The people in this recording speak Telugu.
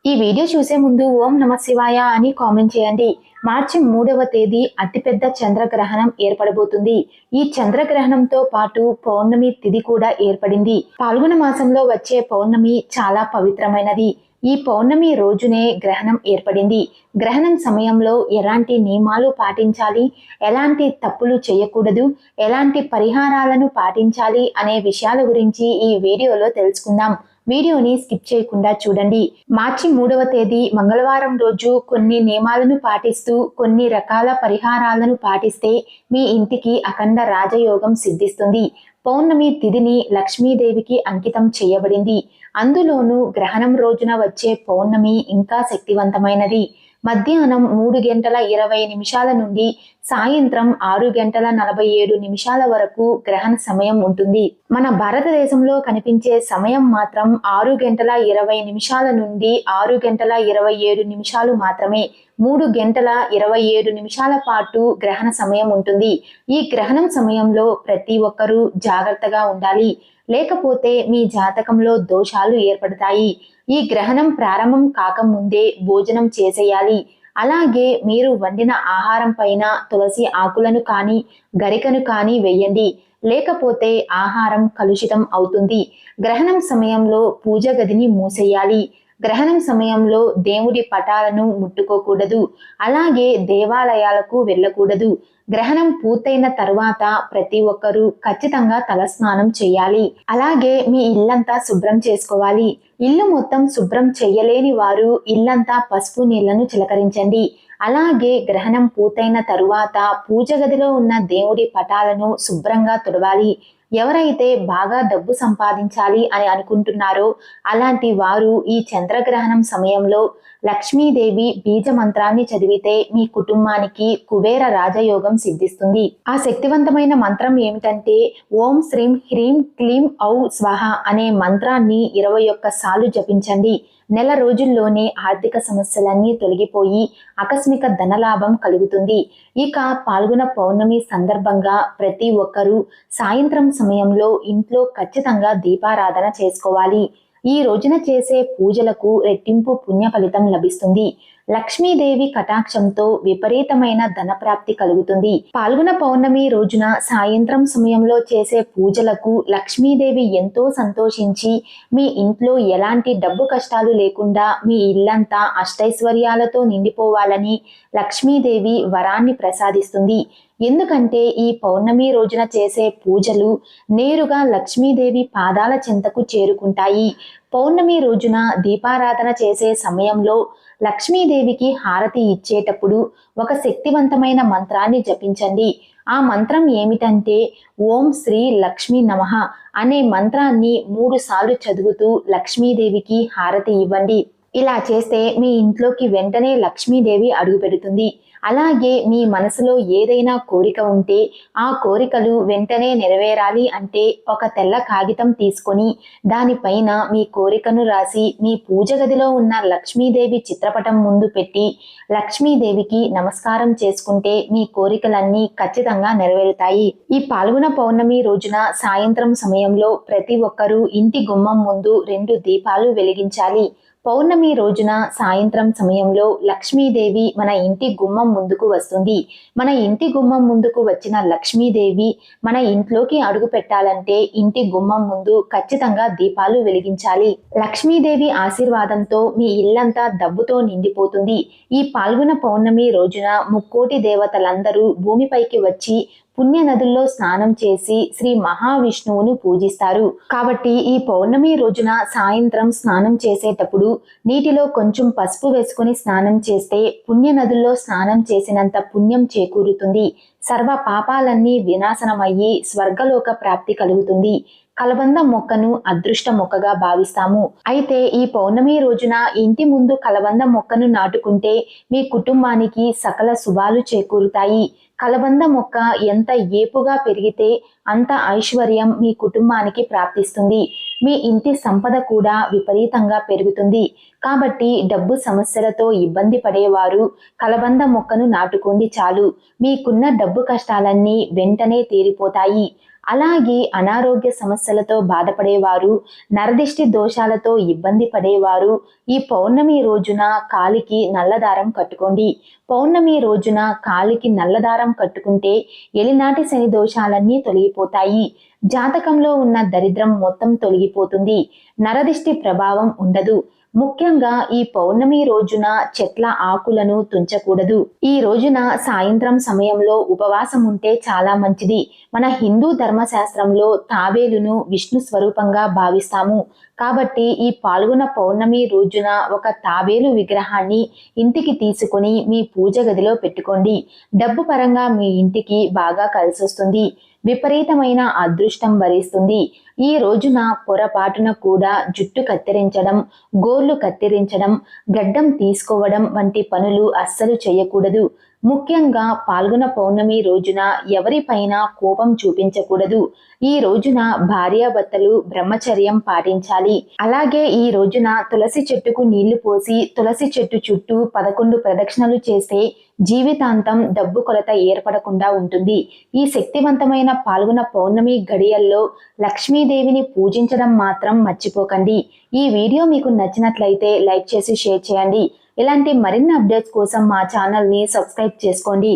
ఈ వీడియో చూసే ముందు ఓం నమ శివాయ అని కామెంట్ చేయండి. మార్చి 3వ తేదీ అతిపెద్ద చంద్రగ్రహణం ఏర్పడబోతుంది. ఈ చంద్రగ్రహణంతో పాటు పౌర్ణమి తిథి కూడా ఏర్పడింది. పాల్గొన మాసంలో వచ్చే పౌర్ణమి చాలా పవిత్రమైనది. ఈ పౌర్ణమి రోజునే గ్రహణం ఏర్పడింది. గ్రహణం సమయంలో ఎలాంటి నియమాలు పాటించాలి, ఎలాంటి తప్పులు చేయకూడదు, ఎలాంటి పరిహారాలను పాటించాలి అనే విషయాల గురించి ఈ వీడియోలో తెలుసుకుందాం. వీడియోని స్కిప్ చేయకుండా చూడండి. మార్చి 3వ తేదీ మంగళవారం రోజు కొన్ని నియమాలను పాటిస్తూ కొన్ని రకాల పరిహారాలను పాటిస్తే మీ ఇంటికి అఖండ రాజయోగం సిద్ధిస్తుంది. పౌర్ణమి తిథిని లక్ష్మీదేవికి అంకితం చేయబడింది. అందులోనూ గ్రహణం రోజున వచ్చే పౌర్ణమి ఇంకా శక్తివంతమైనది. మధ్యాహ్నం 3:20 నుండి సాయంత్రం 6:47 వరకు గ్రహణ సమయం ఉంటుంది. మన భారతదేశంలో కనిపించే సమయం మాత్రం 6:20 నుండి 6:27 మాత్రమే. 3:27 పాటు గ్రహణ సమయం ఉంటుంది. ఈ గ్రహణం సమయంలో ప్రతి ఒక్కరూ జాగ్రత్తగా ఉండాలి. లేకపోతే మీ జాతకంలో దోషాలు ఏర్పడతాయి. ఈ గ్రహణం ప్రారంభం కాకముందే భోజనం చేసేయాలి. అలాగే మీరు వండిన ఆహారం పైన తులసి ఆకులను కానీ గరికను కానీ వేయండి. లేకపోతే ఆహారం కలుషితం అవుతుంది. గ్రహణం సమయంలో పూజ గదిని మూసేయాలి. గ్రహణం సమయంలో దేవుడి పటాలను ముట్టుకోకూడదు. అలాగే దేవాలయాలకు వెళ్ళకూడదు. గ్రహణం పూర్తయిన తర్వాత ప్రతి ఒక్కరూ ఖచ్చితంగా తలస్నానం చేయాలి. అలాగే మీ ఇల్లంతా శుభ్రం చేసుకోవాలి. ఇల్లు మొత్తం శుభ్రం చేయలేని వారు ఇల్లంతా పసుపు నీళ్లను చిలకరించండి. అలాగే గ్రహణం పూర్తయిన తరువాత పూజ గదిలో ఉన్న దేవుడి పటాలను శుభ్రంగా తుడవాలి. ఎవరైతే బాగా డబ్బు సంపాదించాలి అని అనుకుంటున్నారో అలాంటి వారు ఈ చంద్రగ్రహణం సమయంలో లక్ష్మీదేవి బీజ మంత్రాన్ని చదివితే మీ కుటుంబానికి కుబేర రాజయోగం సిద్ధిస్తుంది. ఆ శక్తివంతమైన మంత్రం ఏమిటంటే ఓం శ్రీం హ్రీం క్లీం ఔ స్వాహ అనే మంత్రాన్ని 21 సార్లు జపించండి. నెల రోజుల్లోనే ఆర్థిక సమస్యలన్నీ తొలగిపోయి ఆకస్మిక ధనలాభం కలుగుతుంది. ఇక పాల్గొన పౌర్ణమి సందర్భంగా ప్రతి ఒక్కరూ సాయంత్రం సమయంలో ఇంట్లో ఖచ్చితంగా దీపారాధన చేసుకోవాలి. ఈ రోజున చేసే పూజలకు రెట్టింపు పుణ్య ఫలితం లభిస్తుంది. లక్ష్మీదేవి కటాక్షంతో విపరీతమైన ధనప్రాప్తి కలుగుతుంది. పాల్గొన పౌర్ణమి రోజున సాయంత్రం సమయంలో చేసే పూజలకు లక్ష్మీదేవి ఎంతో సంతోషించి మీ ఇంట్లో ఎలాంటి డబ్బు కష్టాలు లేకుండా మీ ఇల్లంతా అష్టైశ్వర్యాలతో నిండిపోవాలని లక్ష్మీదేవి వరాన్ని ప్రసాదిస్తుంది. ఎందుకంటే ఈ పౌర్ణమి రోజున చేసే పూజలు నేరుగా లక్ష్మీదేవి పాదాల చెంతకు చేరుకుంటాయి. పౌర్ణమి రోజున దీపారాధన చేసే సమయంలో లక్ష్మీదేవికి హారతి ఇచ్చేటప్పుడు ఒక శక్తివంతమైన మంత్రాన్ని జపించండి. ఆ మంత్రం ఏమిటంటే ఓం శ్రీ లక్ష్మీ నమః అనే మంత్రాన్ని 3 సార్లు చదువుతూ లక్ష్మీదేవికి హారతి ఇవ్వండి. ఇలా చేస్తే మీ ఇంట్లోకి వెంటనే లక్ష్మీదేవి అడుగుపెడుతుంది. అలాగే మీ మనసులో ఏదైనా కోరిక ఉంటే ఆ కోరికలు వెంటనే నెరవేరాలి అంటే ఒక తెల్ల కాగితం తీసుకొని దానిపైన మీ కోరికను రాసి మీ పూజ గదిలో ఉన్న లక్ష్మీదేవి చిత్రపటం ముందు పెట్టి లక్ష్మీదేవికి నమస్కారం చేసుకుంటే మీ కోరికలన్నీ ఖచ్చితంగా నెరవేరుతాయి. ఈ పాల్గొన పౌర్ణమి రోజున సాయంత్రం సమయంలో ప్రతి ఒక్కరూ ఇంటి గుమ్మం ముందు 2 దీపాలు వెలిగించాలి. పౌర్ణమి రోజున సాయంత్రం సమయంలో లక్ష్మీదేవి మన ఇంటి గుమ్మం ముందుకు వస్తుంది. మన ఇంటి గుమ్మం ముందుకు వచ్చిన లక్ష్మీదేవి మన ఇంట్లోకి అడుగు పెట్టాలంటే ఇంటి గుమ్మం ముందు ఖచ్చితంగా దీపాలు వెలిగించాలి. లక్ష్మీదేవి ఆశీర్వాదంతో మీ ఇల్లంతా డబ్బుతో నిండిపోతుంది. ఈ పాల్గొన పౌర్ణమి రోజున ముక్కోటి దేవతలందరూ భూమిపైకి వచ్చి పుణ్య నదుల్లో స్నానం చేసి శ్రీ మహావిష్ణువును పూజిస్తారు. కాబట్టి ఈ పౌర్ణమి రోజున సాయంత్రం స్నానం చేసేటప్పుడు నీటిలో కొంచెం పసుపు వేసుకుని స్నానం చేస్తే పుణ్య నదుల్లో స్నానం చేసినంత పుణ్యం చేకూరుతుంది. సర్వ పాపాలన్నీ వినాశనమయ్యి స్వర్గలోక ప్రాప్తి కలుగుతుంది. కలబంద మొక్కను అదృష్ట మొక్కగా భావిస్తాము. అయితే ఈ పౌర్ణమి రోజున ఇంటి ముందు కలబంద మొక్కను నాటుకుంటే మీ కుటుంబానికి సకల శుభాలు చేకూరుతాయి. కలబంద మొక్క ఎంత ఏపుగా పెరిగితే అంత ఐశ్వర్యం మీ కుటుంబానికి ప్రాప్తిస్తుంది. మీ ఇంటి సంపద కూడా విపరీతంగా పెరుగుతుంది. కాబట్టి డబ్బు సమస్యలతో ఇబ్బంది పడేవారు కలబంద మొక్కను నాటుకోండి చాలు. మీకున్న డబ్బు కష్టాలన్నీ వెంటనే తీరిపోతాయి. అలాగే అనారోగ్య సమస్యలతో బాధపడేవారు, నరదిష్టి దోషాలతో ఇబ్బంది పడేవారు ఈ పౌర్ణమి రోజున కాలికి నల్లదారం కట్టుకోండి. పౌర్ణమి రోజున కాలికి నల్లదారం కట్టుకుంటే ఎలినాటి శని దోషాలన్నీ తొలగిపోతాయి. జాతకంలో ఉన్న దరిద్రం మొత్తం తొలగిపోతుంది. నరదిష్టి ప్రభావం ఉండదు. ముఖ్యంగా ఈ పౌర్ణమి రోజున చెట్ల ఆకులను తుంచకూడదు. ఈ రోజున సాయంత్రం సమయంలో ఉపవాసం ఉంటే చాలా మంచిది. మన హిందూ ధర్మశాస్త్రంలో తాబేలును విష్ణు స్వరూపంగా భావిస్తాము. కాబట్టి ఈ పాల్గొన పౌర్ణమి రోజున ఒక తాబేలు విగ్రహాన్ని ఇంటికి తీసుకొని మీ పూజ గదిలో పెట్టుకోండి. డబ్బు పరంగా మీ ఇంటికి బాగా కలిసొస్తుంది. విపరీతమైన అదృష్టం వరిస్తుంది. ఈ రోజున పొరపాటున కూడా జుట్టు కత్తిరించడం, గోర్లు కత్తిరించడం, గడ్డం తీసుకోవడం వంటి పనులు అస్సలు చేయకూడదు. ముఖ్యంగా పాల్గొన పౌర్ణమి రోజున ఎవరిపైన కోపం చూపించకూడదు. ఈ రోజున భార్యాభర్తలు బ్రహ్మచర్యం పాటించాలి. అలాగే ఈ రోజున తులసి చెట్టుకు నీళ్లు పోసి తులసి చెట్టు చుట్టూ 11 ప్రదక్షిణలు చేస్తే జీవితాంతం డబ్బు కొరత ఏర్పడకుండా ఉంటుంది. ఈ శక్తివంతమైన పాల్గొన పౌర్ణమి గడియల్లో లక్ష్మీదేవిని పూజించడం మాత్రం మర్చిపోకండి. ఈ వీడియో మీకు నచ్చినట్లయితే లైక్ చేసి షేర్ చేయండి. ఇలాంటి మరిన్ని అప్డేట్స్ కోసం మా ఛానల్ని సబ్స్క్రైబ్ చేసుకోండి.